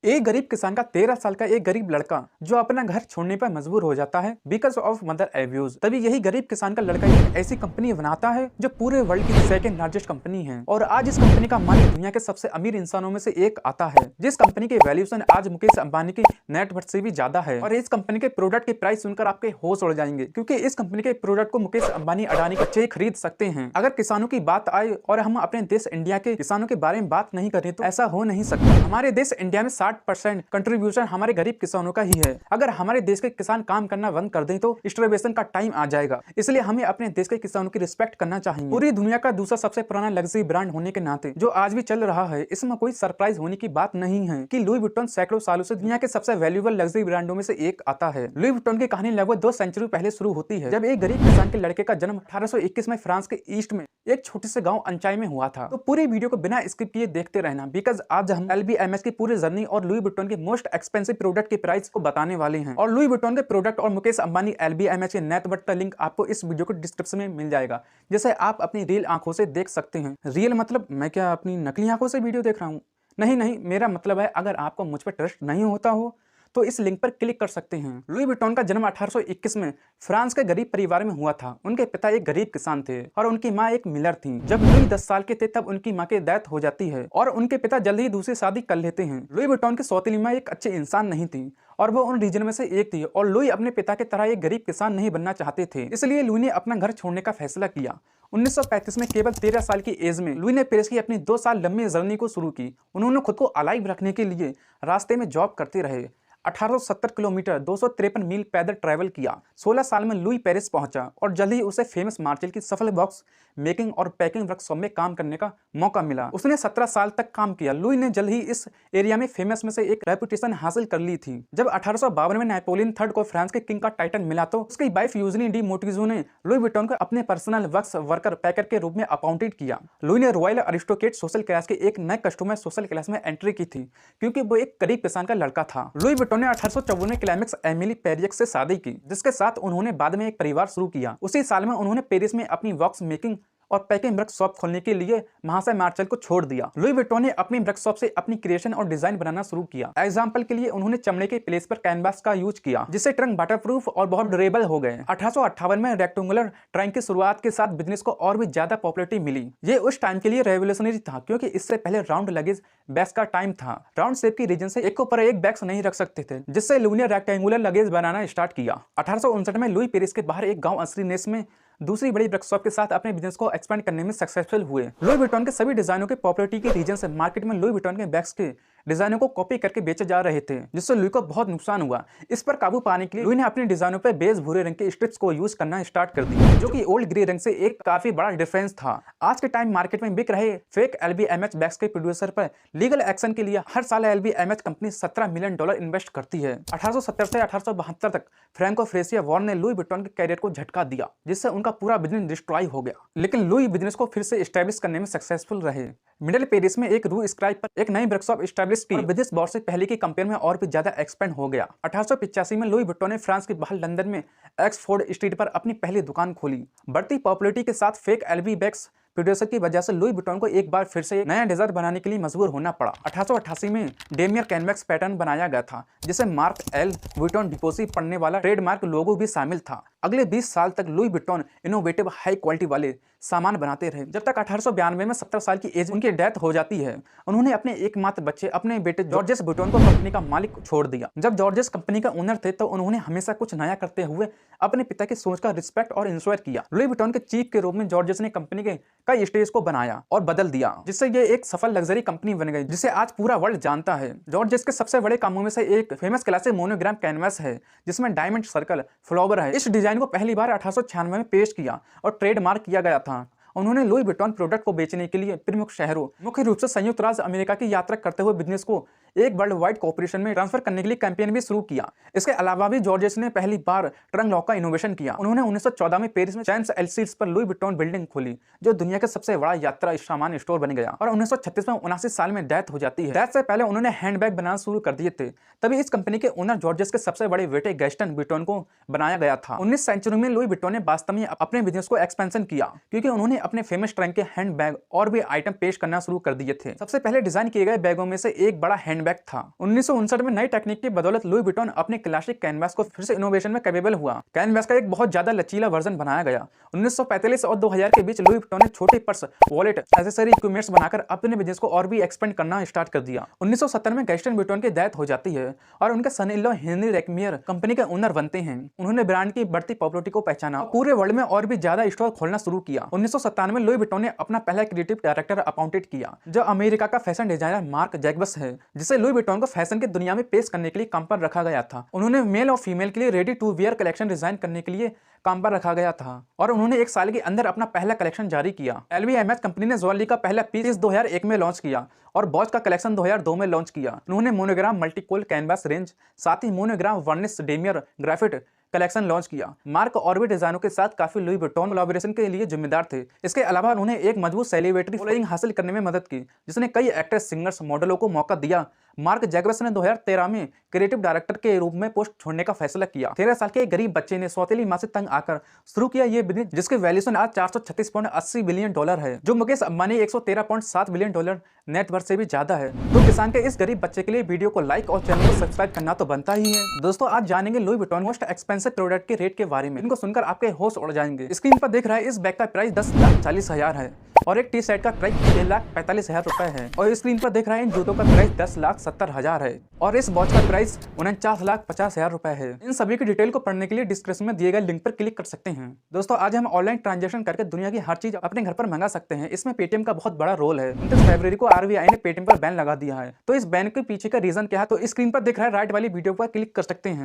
एक गरीब किसान का 13 साल का एक गरीब लड़का जो अपना घर छोड़ने पर मजबूर हो जाता है बिकॉज ऑफ मदर एब्यूज। तभी यही गरीब किसान का लड़का एक ऐसी कंपनी बनाता है जो पूरे वर्ल्ड की सेकंड लार्जेस्ट कंपनी है और आज इस कंपनी का मालिक दुनिया के सबसे अमीर इंसानों में से एक आता है, जिस कंपनी के वैल्यूएशन आज मुकेश अंबानी की नेटवर्थ से भी ज्यादा है। और इस कंपनी के प्रोडक्ट की प्राइस सुनकर आपके होश उड़ जाएंगे, क्योंकि इस कंपनी के प्रोडक्ट को मुकेश अंबानी अडानी बच्चे खरीद सकते हैं। अगर किसानों की बात आए और हम अपने देश इंडिया के किसानों के बारे में बात नहीं करें तो ऐसा हो नहीं सकता। हमारे देश इंडिया में 60% कंट्रीब्यूशन हमारे गरीब किसानों का ही है। अगर हमारे देश के किसान काम करना बंद कर दें तो स्टारवेशन का टाइम आ जाएगा। इसलिए हमें अपने देश के किसानों की रिस्पेक्ट करना चाहिए। पूरी दुनिया का दूसरा सबसे पुराना लग्जरी ब्रांड होने के नाते जो आज भी चल रहा है, इसमें कोई सरप्राइज होने की बात नहीं है कि लुई विटॉन सैकड़ों सालों से दुनिया के सबसे वैल्यूएबल लग्जरी ब्रांडों में से एक आता है। लुई विटॉन की कहानी लगभग 2 सेंचुरी पहले शुरू होती है, जब एक गरीब किसान के लड़के का जन्म 1821 में फ्रांस के ईस्ट में एक छोटे से गांव अंचाई में हुआ था। तो पूरी वीडियो को बिना स्किप किए देखते रहना, बिकॉज आज हम LVMH की पूरी जर्नी और लुई विटॉन के मोस्ट एक्सपेंसिव प्रोडक्ट के प्राइस को बताने वाले हैं। और लुई विटॉन के प्रोडक्ट और मुकेश अंबानी LVMH के नेटवर्थ का लिंक आपको इस वीडियो को डिस्क्रिप्शन में मिल जाएगा, जिसे आप अपनी रियल आंखों से देख सकते हैं। रियल मतलब मैं क्या अपनी नकली आंखों से वीडियो देख रहा हूँ? नहीं, मेरा मतलब है अगर आपको मुझ पर ट्रस्ट नहीं होता हो तो इस लिंक पर क्लिक कर सकते हैं। लुई विटॉन का जन्म 1821 में फ्रांस के गरीब परिवार में हुआ था। उनके पिता एक गरीब किसान थे और उनकी माँ एक मिलर थी। जब लुई 10 साल के थे तब उनकी माँ की डेथ हो जाती है और उनके पिता जल्द ही दूसरी शादी कर लेते हैं। लुई विटॉन की सौतेली माँ एक अच्छे इंसान नहीं थी और वो उन रीजन में से एक थी और लुई अपने पिता की तरह एक गरीब किसान नहीं बनना चाहते थे। इसलिए लुई ने अपना घर छोड़ने का फैसला किया। 1935 में केवल 13 साल की एज में लुई ने पेरिस की अपनी 2 साल लंबी जर्नी को शुरू की। उन्होंने खुद को अलाइव रखने के लिए रास्ते में जॉब करते रहे। 1870 किलोमीटर 253 मील पैदल ट्रैवल किया। 16 साल में लुई पेरिस पहुंचा और जल्द ही उसे फेमस मार्शल की सफल बॉक्स मेकिंग और पैकिंग वर्कशॉप में काम करने का मौका मिला। उसने 17 साल तक काम किया। लुई ने जल्द ही इस एरिया में फेमस में से एक रेपुटेशन हासिल कर ली थी। जब 1852 में नेपोलियन III को फ्रांस के किंग का टाइटल मिला तो उसकी वाइफ यूजनी डी मोटिजो ने लुई विटॉन को अपने पर्सनल वर्क्स वर्कर पैकर के रूप में अपॉइंटेड किया। लुई ने रॉयल अरिस्टोक्रेट सोशल क्लास के एक नए कस्टमर सोशल क्लास में एंट्री की थी, क्योंकि वो एक गरीब किसान का लड़का था। लुई विटॉन ने 1854 में क्लाइमेक्स एमिली पेरियक से शादी की, जिसके साथ उन्होंने बाद में एक परिवार शुरू किया। उसी साल में उन्होंने पेरिस में अपनी वॉक्स मेकिंग और पैकिंग वर्कशॉप खोलने के लिए महाशय मार्शल को छोड़ दिया। लुई विटॉन ने अपनी वर्कशॉप से अपनी क्रिएशन और डिजाइन बनाना शुरू किया। एग्जांपल के लिए उन्होंने चमड़े के प्लेस पर कैनवास का यूज किया, जिससे ट्रंक वाटरप्रूफ और बहुत ड्यूरेबल हो गए। 1858 में रेक्टेंगुलर ट्रंक की शुरुआत के साथ बिजनेस को और भी ज्यादा पॉपुलरिटी मिली। ये उस टाइम के लिए रेवोल्यूशनरी था, क्योंकि इससे पहले राउंड लगेज बैग्स का टाइम था। राउंड शेप की रीजन से एक के ऊपर एक बैग्स नहीं रख सकते थे, जिससे लुई ने रेक्टेंगुलर लगेज बनाना स्टार्ट किया। 1859 में लुई पेरिस के बाहर एक गांव अंसरीनेस में दूसरी बड़ी वर्कशॉप के साथ अपने बिजनेस को एक्सपेंड करने में सक्सेसफुल हुए। लुई विटॉन के सभी डिजाइनों के पॉपुलरिटी के रीजन से मार्केट में लुई विटॉन के बैग्स के डिजाइनों को कॉपी करके बेचे जा रहे थे, जिससे लुई को बहुत नुकसान हुआ। इस पर काबू पाने के लिए लुई ने अपने डिजाइनों पर बेज भूरे रंग के स्ट्रिप्स को यूज करना स्टार्ट कर दिया, जो कि ओल्ड ग्रे रंग से एक काफी बड़ा डिफरेंस था। आज के टाइम मार्केट में बिक रहे फेक LVMH बैग्स के प्रोड्यूसर पर लीगल एक्शन के लिए हर साल LVMH कंपनी $17 मिलियन इन्वेस्ट करती है। 1870 से 1872 तक फ्रैंको फ्रेसिया वॉर ने लुई विटॉन के कैरियर को झटका दिया, जिससे उनका पूरा बिजनेस डिस्ट्रॉय हो गया। लेकिन लुई बिजनेस को फिर से एस्टैब्लिश करने में सक्सेसफुल रहे। मिडिल पेरिस में एक रू स्क्राइब पर एक नई वर्कशॉप एस्टैब्लिश की। बिजनेस वॉर से पहले की कंपेयर में और भी ज्यादा एक्सपेंड हो गया। 1885 में लुई विटॉन ने फ्रांस के बाहर लंदन में एक्सफोर्ड स्ट्रीट पर अपनी पहली दुकान खोली। बढ़ती पॉपुलरिटी के साथ फेक LV बैग्स प्रोड्यूसर की वजह से लुई विटॉन को एक बार फिर से नया डिजाइन बनाने के लिए मजबूर होना पड़ा। 1888 में डेमियर कैनवैक्स पैटर्न बनाया गया था, जिसे मार्क L विटॉन डिपोसी पढ़ने वाला ट्रेडमार्क लोगो भी शामिल था। अगले 20 साल तक Louis Vuitton innovative high quality वाले सामान बनाते रहे, जब तक 1892 में 17 साल की एज उनकी डेथ हो जाती है। उन्होंने अपने एकमात्र बच्चे अपने बेटे जॉर्जेस विटॉन को कंपनी का मालिक छोड़ दिया। जब जॉर्जेस कंपनी का ओनर थे तो उन्होंने हमेशा कुछ नया करते हुए अपने पिता की सोच का रिस्पेक्ट और इंश्योर किया। लुई विटॉन के चीफ के रूप में जॉर्जेस ने कंपनी के कई स्टेज को बनाया और बदल दिया, जिससे ये एक सफल लग्जरी कंपनी बन गई, जिसे आज पूरा वर्ल्ड जानता है। जॉर्जेस के सबसे बड़े कामों में से एक फेमस क्लासिक मोनोग्राम कैनवास है, जिसमें डायमंड सर्कल फ्लावर है। इस डिजाइन को पहली बार 1896 में पेश किया और ट्रेडमार्क किया गया था। उन्होंने लुई विटॉन प्रोडक्ट को बेचने के लिए प्रमुख शहरों, मुख्य रूप से संयुक्त राज्य अमेरिका की यात्रा करते हुए बिजनेस को एक वर्ल्ड वाइड कॉर्पोरेशन में ट्रांसफर करने के लिए कैंपेन भी शुरू किया। इसके अलावा भी जॉर्जेस ने पहली बार ट्रंक लॉक का इनोवेशन किया। उन्होंने 1914 में पेरिस में चैंस एल्सीज पर लुई विटॉन बिल्डिंग खोली, जो दुनिया का सबसे बड़ा यात्रा सामान स्टोर बन गया। और 1936 में 79 साल में डेथ हो जाती है। डेथ से पहले उन्होंने हैंडबैग बनाना शुरू कर दिए थे। तभी इस कंपनी के ओनर जॉर्जेस के सबसे बड़े बेटे गैस्टन विटॉन को बनाया गया था। 19वीं सेंचुरी में लुई विटॉन ने वास्तव में अपने बिजनेस को एक्सपेंशन किया, क्योंकि उन्होंने अपने फेमस ट्रैंक के हैंड बैग और भी आइटम पेश करना शुरू कर दिए थे। सबसे पहले डिजाइन किए गए बैगों में से एक बड़ा हैंडबैग था। 1959 में नई टेक्निक की बदौलत लुई विटॉन अपने क्लासिक कैनवास को फिर से इनोवेशन में कैपेबल हुआ। कैनवास का एक बहुत ज्यादा लचीला वर्जन बनाया गया। 1945 और 2000 के बीच लुई विटॉन ने छोटे पर्स, वॉलेट, एक्सेसरी इक्विपमेंट्स बनाकर अपने बिजनेस को और भी एक्सपेंड करना स्टार्ट कर दिया। 1970 में गैस्टन विटॉन की डेथ हो जाती है और उनके सन इन लॉ हेनरी रेकमियर कंपनी के ओनर बनते हैं। उन्होंने ब्रांड की बढ़ती पॉपुलैरिटी को पहचाना, पूरे वर्ल्ड में और भी ज्यादा स्टोर खोलना शुरू किया। 1997 में लुई विटॉन ने अपना पहला क्रिएटिव डायरेक्टर अपॉइंटेड किया, जो अमेरिका का फैशन डिजाइनर मार्क जैकबस है, जिसे लुई विटॉन को फैशन की दुनिया में पेश करने के लिए काम पर रखा गया था। उन्होंने मेल और फीमेल के लिए ready to wear collection design करने के लिए काम पर रखा गया था और उन्होंने एक साल के अंदर अपना पहला कलेक्शन जारी किया। LVMH कंपनी ने ज्वेलरी का पहला पीस 2001 में लॉन्च किया और बॉच का कलेक्शन 2002 में लॉन्च किया। उन्होंने मोनोग्राम मल्टीकोल कैनवास रेंज, साथ ही मोनोग्राम वर्निश डेमियर ग्राफिट कलेक्शन लॉन्च किया। मार्क और भी डिजाइनों के साथ काफी लुई विटॉन कोलैबोरेशन के लिए जिम्मेदार थे। इसके अलावा उन्होंने एक मजबूत सेलिब्रिटी फॉलोइंग हासिल करने में मदद की, जिसने कई एक्ट्रेस, सिंगर्स, मॉडलों को मौका दिया। मार्क जैकबस ने 2013 में क्रिएटिव डायरेक्टर के रूप में पोस्ट छोड़ने का फैसला किया। 13 साल के एक गरीब बच्चे ने सौतेली मां से तंग आकर शुरू किया ये बिजनेस, जिसके वैल्यूएशन आज $436.80 बिलियन है, जो मुकेश अंबानी $113.7 बिलियन नेटवर्थ से भी ज्यादा है। तो किसान के इस गरीब बच्चे के लिए वीडियो को लाइक और चैनल को सब्सक्राइब करना तो बनता ही है। दोस्तों, आज जानेंगे Louis Vuitton most expensive product के रेट के बारे में। इनको सुनकर आपके होश उड़ जाएंगे। स्क्रीन पर देख रहा है, इस बैग का प्राइस 10,40,000 है और एक टी शर्ट का प्राइस 6,45,000 रुपए है और स्क्रीन पर देख रहा है इन जूतों का प्राइस 10,70,000 है और इस वॉच का प्राइस 49,50,000 रुपए है। इन सभी की डिटेल को पढ़ने के लिए डिस्क्रिप्शन में दिए गए लिंक पर क्लिक कर सकते हैं। दोस्तों, आज हम ऑनलाइन ट्रांजैक्शन करके दुनिया की हर चीज अपने घर पर मंगा सकते हैं। इसमें पेटीएम का बहुत बड़ा रोल है। 29 फरवरी को RBI ने पेटीएम पर बैन लगा दिया है। तो इस बैन के पीछे का रीजन क्या है, तो स्क्रीन पर दिख रहा है राइट वाली वीडियो पर क्लिक कर सकते हैं।